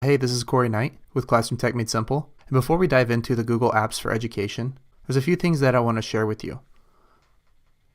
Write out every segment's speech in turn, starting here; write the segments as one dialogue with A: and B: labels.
A: Hey, this is Corey Knight with Classroom Tech Made Simple. And before we dive into the Google Apps for Education, there's a few things that I want to share with you.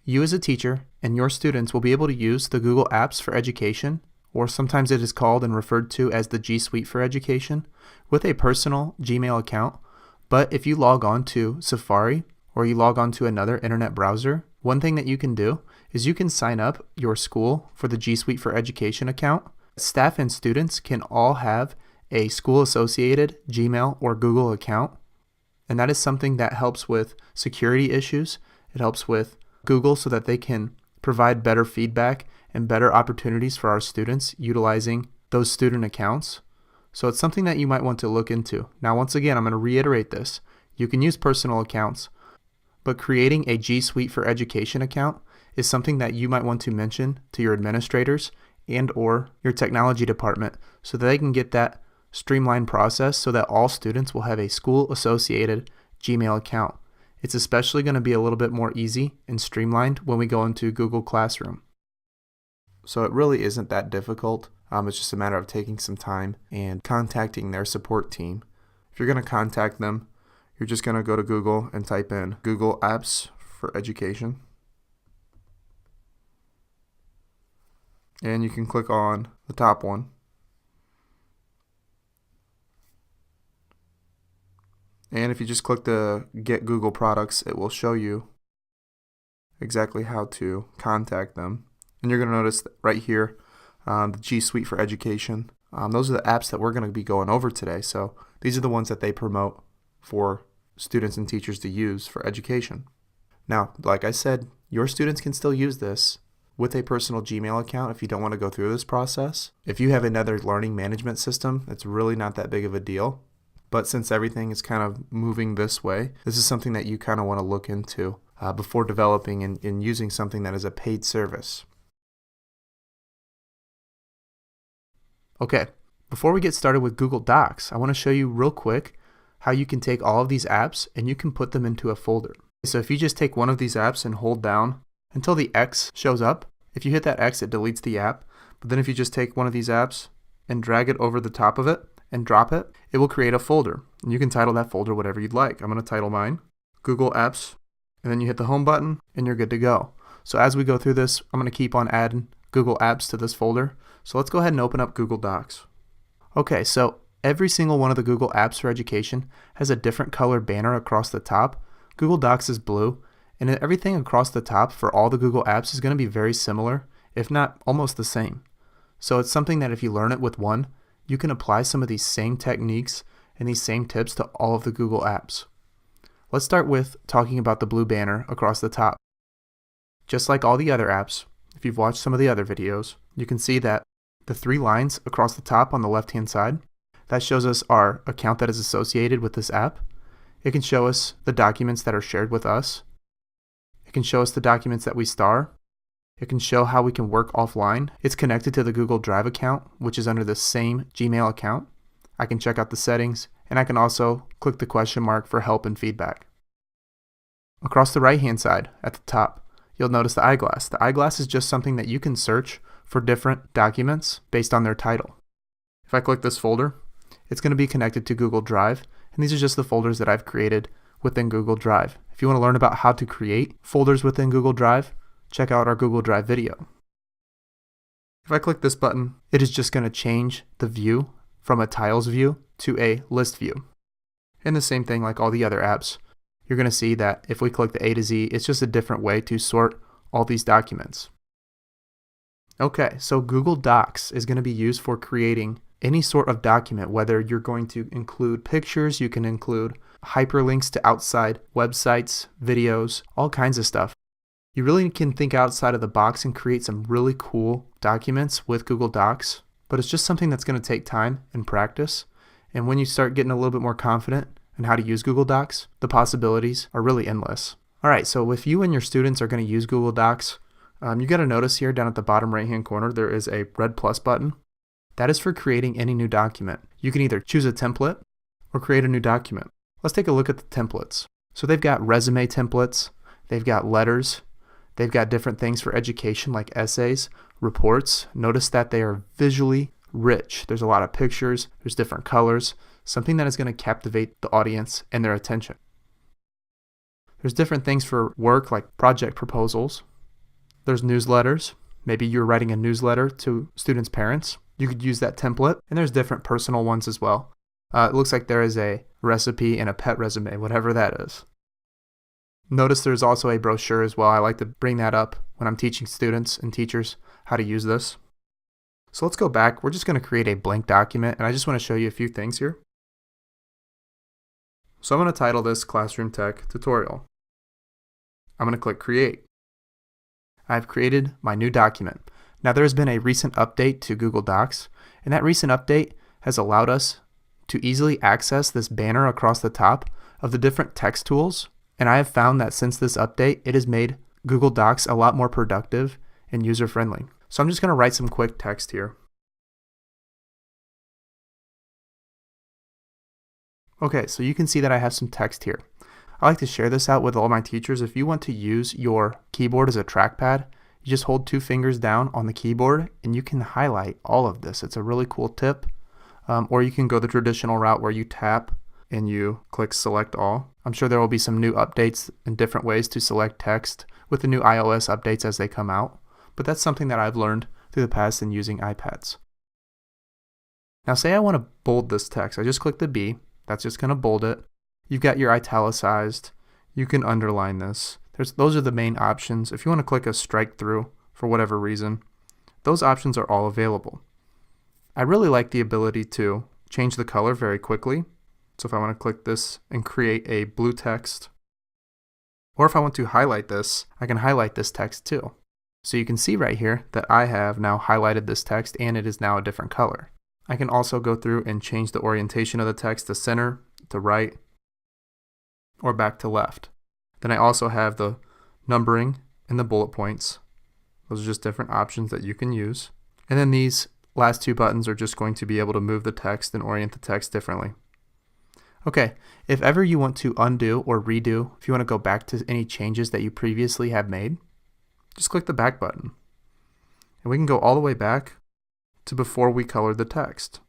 A: You as a teacher and your students will be able to use the Google Apps for Education, or sometimes it is called and referred to as the G Suite for Education, with a personal Gmail account. But if you log on to Safari or you log on to another internet browser, one thing that you can do is you can sign up your school for the G Suite for Education account. Staff and students can all have a school-associated Gmail or Google account, and that is something that helps with security issues. It helps with Google so that they can provide better feedback and better opportunities for our students utilizing those student accounts. So it's something that you might want to look into. Now, once again, I'm going to reiterate this. You can use personal accounts, but creating a G Suite for Education account is something that you might want to mention to your administrators and or your technology department so that they can get that streamlined process so that all students will have a school-associated Gmail account. It's especially going to be a little bit more easy and streamlined when we go into Google Classroom. So it really isn't that difficult. It's just a matter of taking some time and contacting their support team. If you're going to contact them, you're just going to go to Google and type in Google Apps for Education. And you can click on the top one. And if you just click the Get Google Products, it will show you exactly how to contact them. And you're going to notice right here, the G Suite for Education. Those are the apps that we're going to be going over today. So these are the ones that they promote for students and teachers to use for education. Now, like I said, your students can still use this with a personal Gmail account if you don't want to go through this process. If you have another learning management system, it's really not that big of a deal. But since everything is kind of moving this way, this is something that you kind of want to look into before developing and using something that is a paid service. Okay, before we get started with Google Docs, I want to show you real quick how you can take all of these apps and you can put them into a folder. So if you just take one of these apps and hold down until the X shows up, if you hit that X, it deletes the app. But then if you just take one of these apps and drag it over the top of it and drop it, it will create a folder. And you can title that folder whatever you'd like. I'm going to title mine Google Apps, and then you hit the home button and you're good to go. So as we go through this, I'm going to keep on adding Google Apps to this folder. So let's go ahead and open up Google Docs. Okay, so every single one of the Google Apps for Education has a different color banner across the top. Google Docs is blue, and everything across the top for all the Google Apps is going to be very similar, if not almost the same. So it's something that if you learn it with one, you can apply some of these same techniques and these same tips to all of the Google Apps. Let's start with talking about the blue banner across the top. Just like all the other apps, if you've watched some of the other videos, you can see that the three lines across the top on the left-hand side, that shows us our account that is associated with this app. It can show us the documents that are shared with us. It can show us the documents that we star. It can show how we can work offline. It's connected to the Google Drive account, which is under the same Gmail account. I can check out the settings, and I can also click the question mark for help and feedback. Across the right-hand side at the top, you'll notice the eyeglass. The eyeglass is just something that you can search for different documents based on their title. If I click this folder, it's going to be connected to Google Drive, and these are just the folders that I've created within Google Drive. If you want to learn about how to create folders within Google Drive, check out our Google Drive video. If I click this button, it is just going to change the view from a tiles view to a list view. And the same thing like all the other apps, you're going to see that if we click the A to Z, it's just a different way to sort all these documents. Okay, so Google Docs is going to be used for creating any sort of document, whether you're going to include pictures, you can include hyperlinks to outside websites, videos, all kinds of stuff. You really can think outside of the box and create some really cool documents with Google Docs, but it's just something that's going to take time and practice. And when you start getting a little bit more confident in how to use Google Docs, the possibilities are really endless. All right, so if you and your students are going to use Google Docs, you got to notice here down at the bottom right-hand corner, there is a red plus button. That is for creating any new document. You can either choose a template or create a new document. Let's take a look at the templates. So they've got resume templates, they've got letters, they've got different things for education like essays, reports. Notice that they are visually rich. There's a lot of pictures, there's different colors, something that is going to captivate the audience and their attention. There's different things for work like project proposals. There's newsletters. Maybe you're writing a newsletter to students' parents. You could use that template. And there's different personal ones as well. It looks like there is a recipe and a pet resume, whatever that is. Notice there's also a brochure as well. I like to bring that up when I'm teaching students and teachers how to use this. So let's go back. We're just going to create a blank document, and I just want to show you a few things here. So I'm going to title this Classroom Tech Tutorial. I'm going to click Create. I've created my new document. Now there has been a recent update to Google Docs, and that recent update has allowed us to easily access this banner across the top of the different text tools. And I have found that since this update, it has made Google Docs a lot more productive and user-friendly. So I'm just going to write some quick text here. Okay, so you can see that I have some text here. I like to share this out with all my teachers. If you want to use your keyboard as a trackpad, you just hold 2 fingers down on the keyboard and you can highlight all of this. It's a really cool tip. Or you can go the traditional route where you tap and you click Select All. I'm sure there will be some new updates and different ways to select text with the new iOS updates as they come out. But that's something that I've learned through the past in using iPads. Now say I want to bold this text. I just click the B. That's just going to bold it. You've got your italicized. You can underline this. Those are the main options. If you want to click a strike through for whatever reason, those options are all available. I really like the ability to change the color very quickly. So if I want to click this and create a blue text, or if I want to highlight this, I can highlight this text too. So you can see right here that I have now highlighted this text and it is now a different color. I can also go through and change the orientation of the text to center, to right, or back to left. Then I also have the numbering and the bullet points. Those are just different options that you can use. And then these last 2 buttons are just going to be able to move the text and orient the text differently. Okay, if ever you want to undo or redo, if you want to go back to any changes that you previously have made, just click the back button. And we can go all the way back to before we colored the text.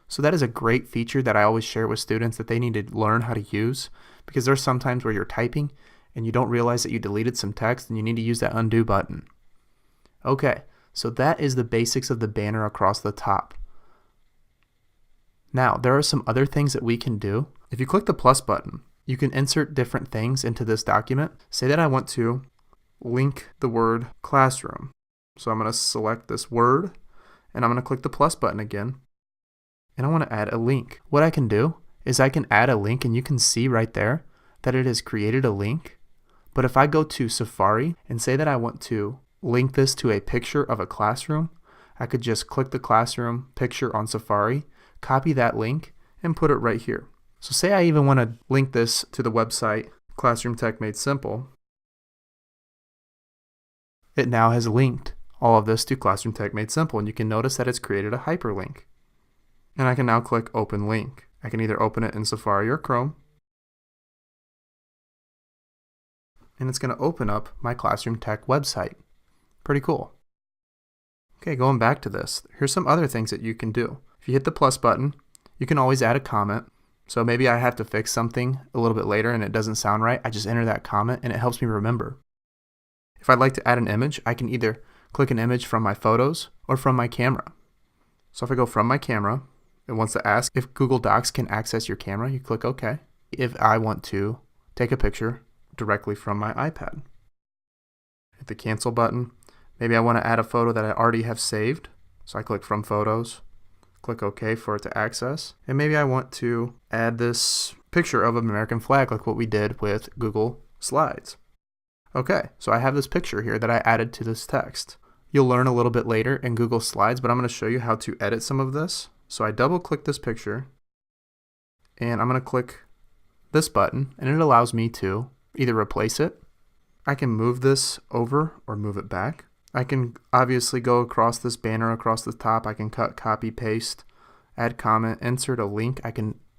A: So that is a great feature that I always share with students that they need to learn how to use, because there's sometimes where you're typing and you don't realize that you deleted some text and you need to use that undo button. Okay, so that is the basics of the banner across the top. Now, there are some other things that we can do. If you click the plus button, you can insert different things into this document. Say that I want to link the word classroom. So I'm going to select this word and I'm going to click the plus button again. And I want to add a link. What I can do is I can add a link and you can see right there that it has created a link. But if I go to Safari and say that I want to link this to a picture of a classroom, I could just click the classroom picture on Safari, copy that link, and put it right here. So say I even want to link this to the website Classroom Tech Made Simple. It now has linked all of this to Classroom Tech Made Simple, and you can notice that it's created a hyperlink. And I can now click Open Link. I can either open it in Safari or Chrome. And it's going to open up my Classroom Tech website. Pretty cool. Okay, going back to this, here's some other things that you can do. If you hit the plus button, you can always add a comment. So maybe I have to fix something a little bit later and it doesn't sound right. I just enter that comment and it helps me remember. If I'd like to add an image, I can either click an image from my photos or from my camera. So if I go from my camera, it wants to ask if Google Docs can access your camera. You click OK. If I want to take a picture directly from my iPad, hit the cancel button. Maybe I want to add a photo that I already have saved. So I click from photos, click OK for it to access. And maybe I want to add this picture of an American flag like what we did with Google Slides. Okay, so I have this picture here that I added to this text. You'll learn a little bit later in Google Slides, but I'm going to show you how to edit some of this. So I double click this picture and I'm going to click this button and it allows me to either replace it. I can move this over or move it back. I can obviously go across this banner across the top. I can cut, copy, paste, add comment, insert a link.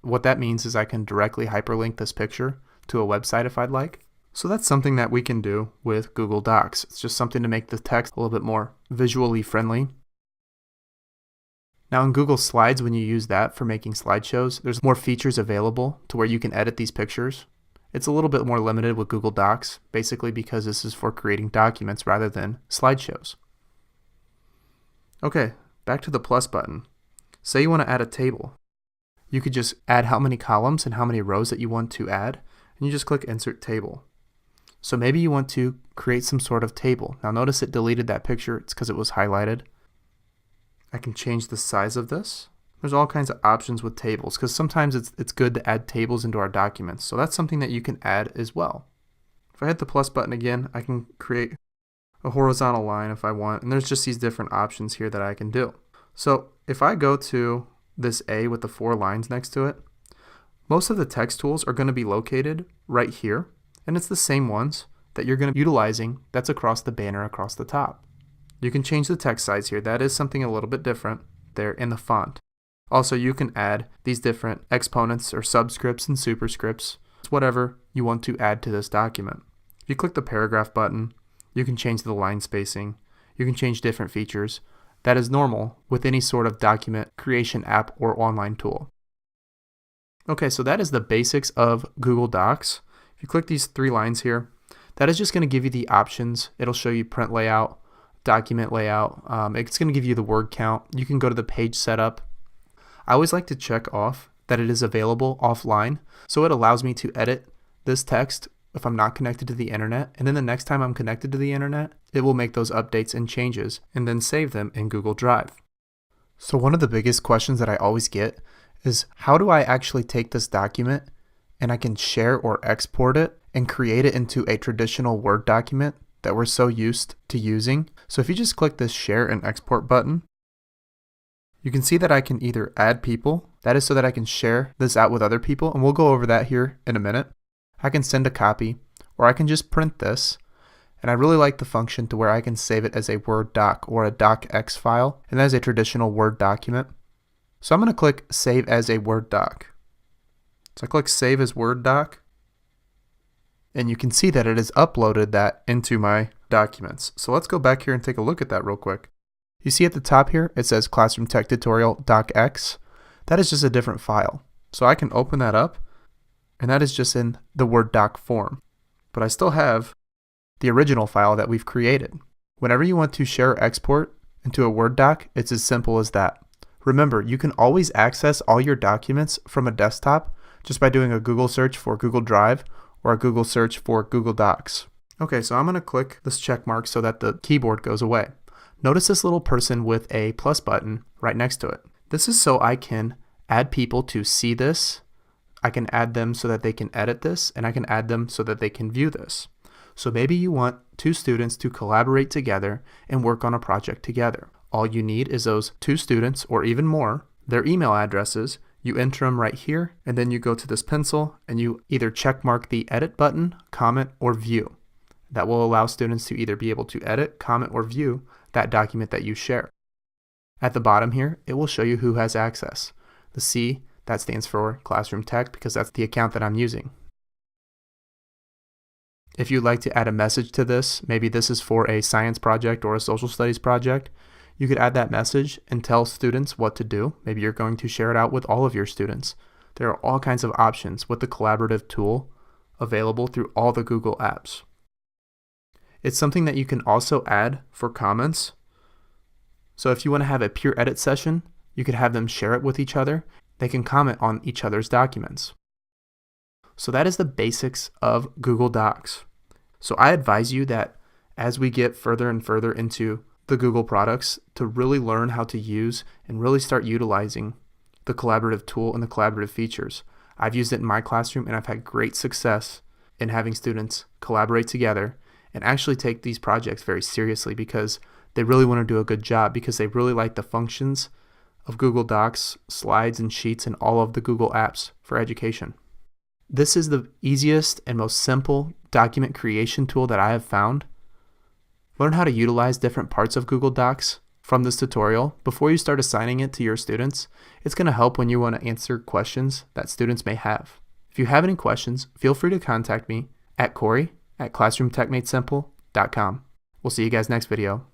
A: What that means is I can directly hyperlink this picture to a website if I'd like. So that's something that we can do with Google Docs. It's just something to make the text a little bit more visually friendly. Now in Google Slides, when you use that for making slideshows, there's more features available to where you can edit these pictures. It's a little bit more limited with Google Docs, basically because this is for creating documents rather than slideshows. Okay, back to the plus button. Say you want to add a table. You could just add how many columns and how many rows that you want to add, and you just click Insert Table. So maybe you want to create some sort of table. Now notice it deleted that picture. It's because it was highlighted. I can change the size of this. There's all kinds of options with tables because sometimes it's good to add tables into our documents. So that's something that you can add as well. If I hit the plus button again, I can create a horizontal line if I want, and there's just these different options here that I can do. So if I go to this A with the 4 lines next to it, most of the text tools are going to be located right here, and it's the same ones that you're going to be utilizing that's across the banner across the top. You can change the text size here. That is something a little bit different there in the font. Also, you can add these different exponents or subscripts and superscripts. It's whatever you want to add to this document. If you click the paragraph button, you can change the line spacing. You can change different features. That is normal with any sort of document creation app or online tool. Okay, so that is the basics of Google Docs. If you click these 3 lines here, that is just going to give you the options. It'll show you print layout, document layout. It's going to give you the word count. You can go to the page setup. I always like to check off that it is available offline, so it allows me to edit this text if I'm not connected to the internet, and then the next time I'm connected to the internet, it will make those updates and changes and then save them in Google Drive. So one of the biggest questions that I always get is, how do I actually take this document and I can share or export it and create it into a traditional Word document that we're so used to using? So if you just click this share and export button, you can see that I can either add people, that is so that I can share this out with other people, and we'll go over that here in a minute. I can send a copy, or I can just print this, and I really like the function to where I can save it as a Word doc or a docx file, and that is a traditional Word document. So I'm going to click Save as a Word doc. So I click Save as Word doc, and you can see that it has uploaded that into my documents. So let's go back here and take a look at that real quick. You see at the top here, it says Classroom Tech Tutorial docx. That is just a different file. So I can open that up, and that is just in the Word doc form. But I still have the original file that we've created. Whenever you want to share or export into a Word doc, it's as simple as that. Remember, you can always access all your documents from a desktop just by doing a Google search for Google Drive or a Google search for Google Docs. Okay, so I'm going to click this check mark so that the keyboard goes away. Notice this little person with a plus button right next to it. This is so I can add people to see this. I can add them so that they can edit this, and I can add them so that they can view this. So maybe you want 2 students to collaborate together and work on a project together. All you need is those 2 students, or even more, their email addresses. You enter them right here, and then you go to this pencil and you either check mark the edit button, comment, or view. That will allow students to either be able to edit, comment, or view that document that you share. At the bottom here, it will show you who has access. The C, that stands for Classroom Tech because that's the account that I'm using. If you'd like to add a message to this, maybe this is for a science project or a social studies project, you could add that message and tell students what to do. Maybe you're going to share it out with all of your students. There are all kinds of options with the collaborative tool available through all the Google apps. It's something that you can also add for comments. So if you want to have a peer edit session, you could have them share it with each other. They can comment on each other's documents. So that is the basics of Google Docs. So I advise you that as we get further and further into the Google products, to really learn how to use and really start utilizing the collaborative tool and the collaborative features. I've used it in my classroom and I've had great success in having students collaborate together and actually take these projects very seriously because they really want to do a good job, because they really like the functions of Google Docs, slides, and sheets, and all of the Google apps for education. This is the easiest and most simple document creation tool that I have found. Learn how to utilize different parts of Google Docs from this tutorial before you start assigning it to your students. It's going to help when you want to answer questions that students may have. If you have any questions, feel free to contact me at Corey at classroomtechmadesimple.com. We'll see you guys next video.